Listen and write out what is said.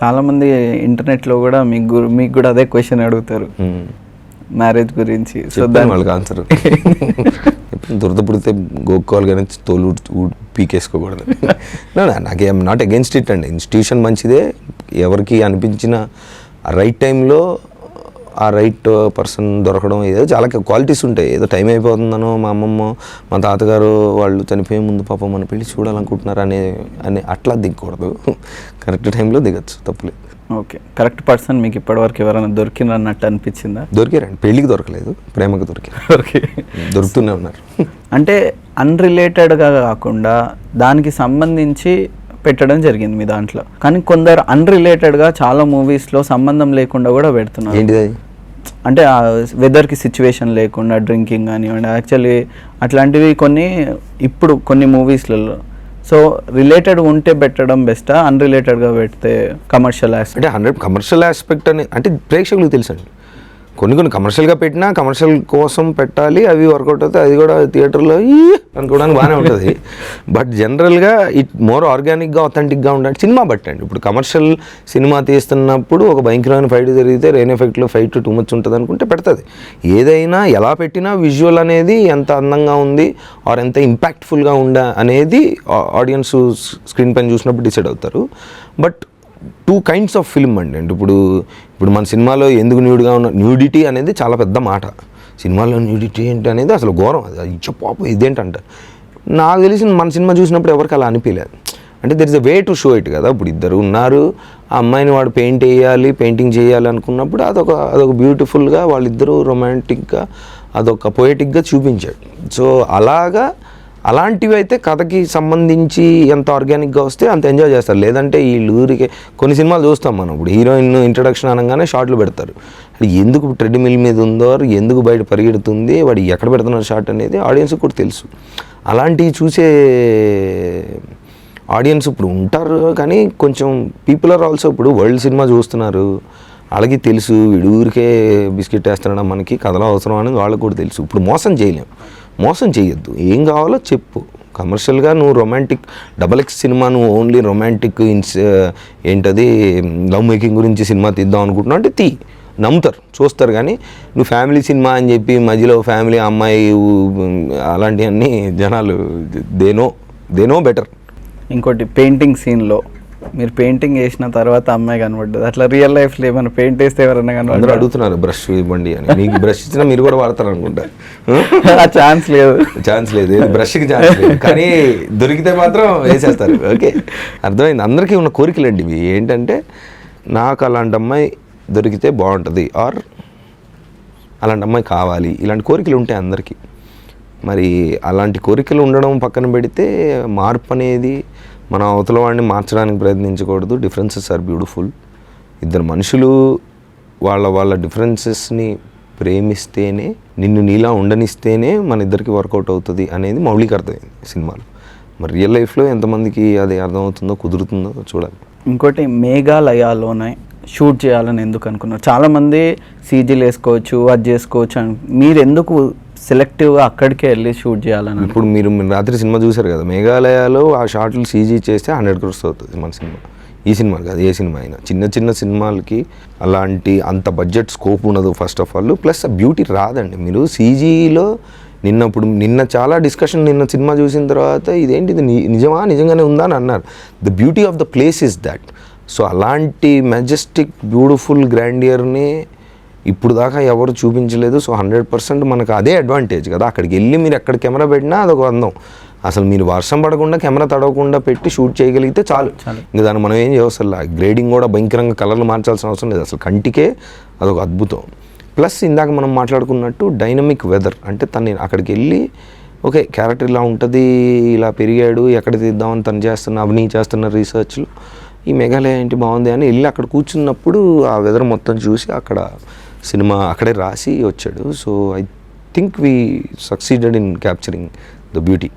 చాలామంది ఇంటర్నెట్లో కూడా మీకు కూడా అదే క్వశ్చన్ అడుగుతారు మ్యారేజ్ గురించి. సో దాని వాళ్ళకి ఆన్సర్ దురద పుడితే గోక్కోవాలి కానీ తోలు పీకేసుకోకూడదు. నాకు ఐఎమ్ నాట్ అగెన్స్ట్ ఇట్ అండి. ఇన్స్టిట్యూషన్ మంచిదే, ఎవరికి అనిపించిన రైట్ టైంలో ఆ రైట్ పర్సన్ దొరకడం, ఏదో చాలా క్వాలిటీస్ ఉంటాయి. ఏదో టైం అయిపోతుందనో మా అమ్మమ్మ మా తాతగారు వాళ్ళు చనిపోయే ముందు పాపం మన పెళ్ళి చూడాలనుకుంటున్నారు అనే అట్లా దిగకూడదు. కరెక్ట్ టైంలో దిగచ్చు, తప్పులేదు. ఓకే, కరెక్ట్ పర్సన్ మీకు ఇప్పటివరకు ఎవరైనా దొరికినన్నట్టు అనిపించిందా? దొరికారండి, పెళ్ళికి దొరకలేదు, ప్రేమకు దొరికారు. ఓకే, దొరుకుతూనే ఉన్నారు. అంటే అన్రిలేటెడ్గా కాకుండా దానికి సంబంధించి పెట్టడం జరిగింది మీ దాంట్లో, కానీ కొందరు అన్రిలేటెడ్గా చాలా మూవీస్లో సంబంధం లేకుండా కూడా పెడుతున్నారు. ఏంటిది? అంటే ఆ వెదర్కి సిచ్యువేషన్ లేకుండా డ్రింకింగ్ కానివ్వండి, యాక్చువల్లీ అట్లాంటివి ఇప్పుడు కొన్ని మూవీస్లలో. సో రిలేటెడ్ ఉంటే పెట్టడం బెస్టా, అన్రిలేటెడ్గా పెడితే కమర్షియల్ ఆస్పెక్ట్? అంటే 100 కమర్షియల్ ఆస్పెక్ట్ అని అంటే ప్రేక్షకులకు తెలుసండి. కొన్ని కమర్షియల్గా పెట్టినా కమర్షియల్ కోసం పెట్టాలి, అవి వర్కౌట్ అవుతాయి, అది కూడా థియేటర్లో అనుకోవడానికి బాగానే ఉంటుంది. బట్ జనరల్గా ఇట్ మోర్ ఆర్గానిక్గా అథెంటిక్గా ఉండాలి. సినిమా బట్టండి. ఇప్పుడు కమర్షియల్ సినిమా తీస్తున్నప్పుడు ఒక భయంకరమైన ఫైట్ జరిగితే రెయిన్ ఎఫెక్ట్లో ఫైట్ టూ మచ్ ఉంటుంది అనుకుంటే పెడుతుంది. ఏదైనా ఎలా పెట్టినా విజువల్ అనేది ఎంత అందంగా ఉంది ఆర్ ఎంత ఇంపాక్ట్ఫుల్గా అనేది ఆడియన్స్ స్క్రీన్ పైన చూసినప్పుడు డిసైడ్ అవుతారు. బట్ 2 kinds ఆఫ్ ఫిల్మ్ అండి. అంటే ఇప్పుడు మన సినిమాలో ఎందుకు న్యూడ్గా ఉన్న న్యూడిటీ అనేది చాలా పెద్ద మాట. సినిమాలో న్యూడిటీ ఏంటి అనేది అసలు ఘోరం, అది పాపం ఇదేంటంట. నాకు తెలిసి మన సినిమా చూసినప్పుడు ఎవరికి అలా అనిపించలేదు. అంటే there is a way to show it కదా. ఇప్పుడు ఇద్దరు ఉన్నారు, ఆ అమ్మాయిని వాడు పెయింటింగ్ చేయాలి అనుకున్నప్పుడు అదొక బ్యూటిఫుల్గా వాళ్ళిద్దరూ రొమాంటిక్గా అదొక పొయటిక్గా చూపించాడు. సో అలాంటివి అయితే కథకి సంబంధించి ఎంత ఆర్గానిక్గా వస్తే అంత ఎంజాయ్ చేస్తారు. లేదంటే ఈ ఊరికే కొన్ని సినిమాలు చూస్తాం మనం. ఇప్పుడు హీరోయిన్ ఇంట్రడక్షన్ అనగానే షార్ట్లు పెడతారు. ఎందుకు ట్రెడ్మిల్ మీద ఉందో, ఎందుకు బయట పరిగెడుతుంది, వాడు ఎక్కడ పెడుతున్నారు షార్ట్ అనేది ఆడియన్స్కి కూడా తెలుసు. అలాంటివి చూసే ఆడియన్స్ ఇప్పుడు ఉంటారు. కానీ కొంచెం పీపుల్ ఆర్ ఆల్సో ఇప్పుడు వరల్డ్ సినిమా చూస్తున్నారు, వాళ్ళకి తెలుసు వీడు ఊరికే బిస్కెట్ వేస్తున్నాడు, మనకి కథలో అవసరం అనేది వాళ్ళకి కూడా తెలుసు. ఇప్పుడు మోసం చేయొద్దు, ఏం కావాలో చెప్పు. కమర్షియల్గా నువ్వు రొమాంటిక్ XX సినిమా నువ్వు ఓన్లీ రొమాంటిక్ ఏంటది లవ్ మేకింగ్ గురించి సినిమా తీద్దాం అనుకుంటున్నావు అంటే నమ్ముతారు, చూస్తారు. కానీ నువ్వు ఫ్యామిలీ సినిమా అని చెప్పి మధ్యలో ఫ్యామిలీ అమ్మాయి అలాంటివన్నీ జనాలు దే నో బెటర్. ఇంకోటి పెయింటింగ్ సీన్లో మీరు పెయింటింగ్ వేసిన తర్వాత అమ్మాయి కనబడ్డది, అట్లా రియల్ లైఫ్లో ఏమైనా పెయింట్ వేస్తే ఎవరైనా కనబడ్డారు? అందరూ అడుగుతున్నారు బ్రష్ ఇవ్వండి అని. మీకు బ్రష్ ఇచ్చినా మీరు కూడా వాడతారు అనుకుంటా. ఛాన్స్ లేదు, బ్రష్కి ఛాన్స్ లేదు, కానీ దొరికితే మాత్రం వేసేస్తారు. ఓకే, అర్థమైంది. అందరికీ ఉన్న కోరికలండి ఇవి. ఏంటంటే నాకు అలాంటి అమ్మాయి దొరికితే బాగుంటుంది, ఆర్ అలాంటి అమ్మాయి కావాలి, ఇలాంటి కోరికలు ఉంటాయి అందరికీ. మరి అలాంటి కోరికలు ఉండడం పక్కన పెడితే మార్పు అనేది మన అవతల వాడిని మార్చడానికి ప్రయత్నించకూడదు. Differences are beautiful. ఇద్దరు మనుషులు వాళ్ళ డిఫరెన్సెస్ని ప్రేమిస్తేనే, నిన్ను నీలా ఉండనిస్తేనే మన ఇద్దరికి వర్కౌట్ అవుతుంది అనేది మౌలిక అర్థమైంది సినిమాలో. మరి రియల్ లైఫ్లో ఎంతమందికి అది అర్థమవుతుందో కుదురుతుందో చూడాలి. ఇంకోటి మేఘాలయలోనే షూట్ చేయాలని ఎందుకు అనుకున్నారు? చాలామంది సీజీలు వేసుకోవచ్చు, అది చేసుకోవచ్చు అని, మీరు ఎందుకు సెలెక్టివ్గా అక్కడికే వెళ్ళి షూట్ చేయాలని? ఇప్పుడు మీరు రాత్రి సినిమా చూశారు కదా, మేఘాలయలో ఆ షార్ట్లు సీజీ చేస్తే 100 crores అవుతుంది మన సినిమా. ఈ సినిమా కాదు, ఏ సినిమా అయినా. చిన్న సినిమాలకి అలాంటి అంత బడ్జెట్ స్కోప్ ఉండదు ఫస్ట్ ఆఫ్ ఆల్. ప్లస్ ఆ బ్యూటీ రాదండి. మీరు సీజీలో నిన్న చాలా డిస్కషన్, నిన్న సినిమా చూసిన తర్వాత ఇదేంటి నిజంగానే ఉందా అని అన్నారు. The beauty of the place is that. So అలాంటి మెజెస్టిక్ బ్యూటిఫుల్ గ్రాండియర్ని ఇప్పుడు దాకా ఎవరు చూపించలేదు. సో 100% మనకు అదే అడ్వాంటేజ్ కదా. అక్కడికి వెళ్ళి మీరు ఎక్కడ కెమెరా పెట్టినా అదొక అందం. అసలు మీరు వర్షం పడకుండా కెమెరా తడవకుండా పెట్టి షూట్ చేయగలిగితే చాలు. ఇంకా దాన్ని మనం ఏం చేయవసరం. గ్రేడింగ్ కూడా భయంకరంగా కలర్లు మార్చాల్సిన అవసరం లేదు. అసలు కంటికే అదొక అద్భుతం. ప్లస్ ఇందాక మనం మాట్లాడుకున్నట్టు డైనమిక్ వెదర్. అంటే తను అక్కడికి వెళ్ళి ఓకే క్యారెక్టర్ ఇలా ఉంటుంది, ఇలా పెరిగాడు, ఎక్కడ తీద్దామని తను చేస్తున్న రీసెర్చ్లో ఈ మేఘాలయ ఏంటి బాగుంది అని వెళ్ళి అక్కడ కూర్చున్నప్పుడు ఆ వెదర్ మొత్తం చూసి అక్కడ సినిమా అక్కడే రాసి వచ్చాడు. So I think we succeeded in capturing the beauty.